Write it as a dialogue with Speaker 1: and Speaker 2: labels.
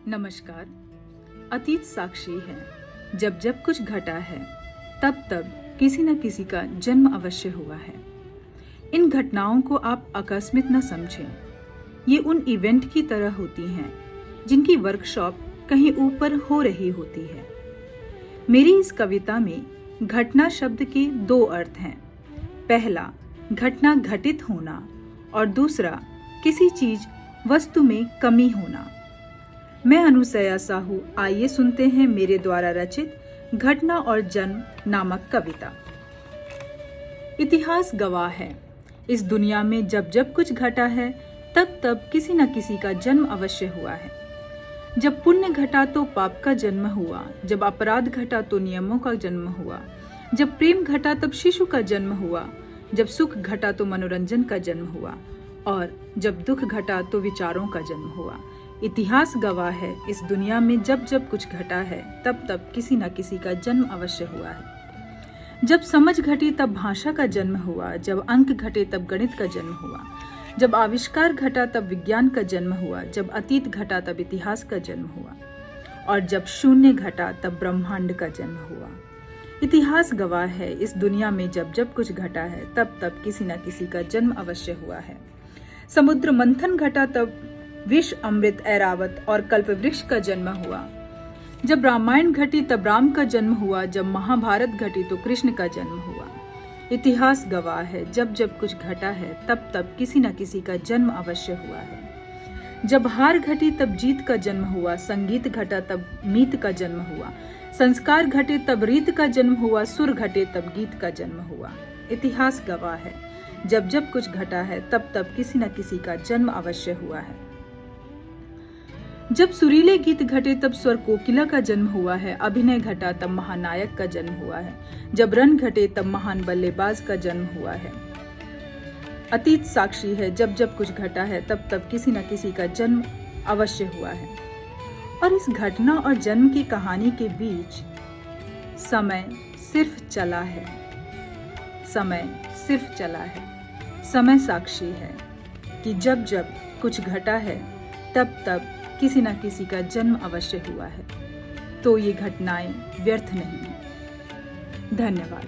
Speaker 1: नमस्कार। अतीत साक्षी है। जब जब कुछ घटा है तब तब किसी न किसी का जन्म अवश्य हुआ है। इन घटनाओं को आप आकस्मिक न समझें। ये उन इवेंट की तरह होती हैं जिनकी वर्कशॉप कहीं ऊपर हो रही होती है। मेरी इस कविता में घटना शब्द के दो अर्थ हैं। पहला, घटना घटित होना, और दूसरा, किसी चीज वस्तु में कमी होना। मैं अनुसया साहू, आइए सुनते हैं मेरे द्वारा रचित घटना और जन्म नामक कविता। इतिहास गवाह है, इस दुनिया में जब जब कुछ घटा है तब तब किसी न किसी का जन्म अवश्य हुआ है। जब पुण्य घटा तो पाप का जन्म हुआ, जब अपराध घटा तो नियमों का जन्म हुआ, जब प्रेम घटा तब शिशु का जन्म हुआ, जब सुख घटा तो मनोरंजन का जन्म हुआ, और जब दुख घटा तो विचारों का जन्म हुआ। इतिहास गवाह है, इस दुनिया में जब जब कुछ घटा है तब तब किसी न किसी का जन्म अवश्य हुआ है। जब समझ घटी तब भाषा का जन्म हुआ, जब अंक घटे तब गणित का जन्म हुआ, जब आविष्कार घटा तब विज्ञान का जन्म हुआ, जब अतीत घटा तब इतिहास का जन्म हुआ, और जब शून्य घटा तब ब्रह्मांड का जन्म हुआ। इतिहास गवाह है, इस दुनिया में जब जब कुछ घटा है तब तब किसी न किसी का जन्म अवश्य हुआ है। समुद्र मंथन घटा तब विष, अमृत, ऐरावत और कल्पवृक्ष का जन्म हुआ। जब रामायण घटी तब राम का जन्म हुआ, जब महाभारत घटी तो कृष्ण का जन्म हुआ। इतिहास गवाह है, जब जब कुछ घटा है तब तब किसी न किसी का जन्म अवश्य हुआ है। जब हार घटी तब जीत का जन्म हुआ, संगीत घटा तब मीत का जन्म हुआ, संस्कार घटे तब रीत का जन्म हुआ, सुर घटे तब गीत का जन्म हुआ। इतिहास गवाह है, जब जब कुछ घटा है तब तब किसी न किसी का जन्म अवश्य हुआ है। जब सुरीले गीत घटे तब स्वर कोकिला का जन्म हुआ है, अभिनय घटा तब महानायक का जन्म हुआ है, जब रन घटे तब महान बल्लेबाज का जन्म हुआ है। अतीत साक्षी है, जब जब कुछ घटा है तब तब किसी न किसी का जन्म अवश्य हुआ है। और इस घटना और जन्म की कहानी के बीच समय सिर्फ चला है। समय सिर्फ चला है। समय साक्षी है कि जब जब कुछ घटा है तब तब किसी न किसी का जन्म अवश्य हुआ है। तो ये घटनाएं व्यर्थ नहीं हैं। धन्यवाद।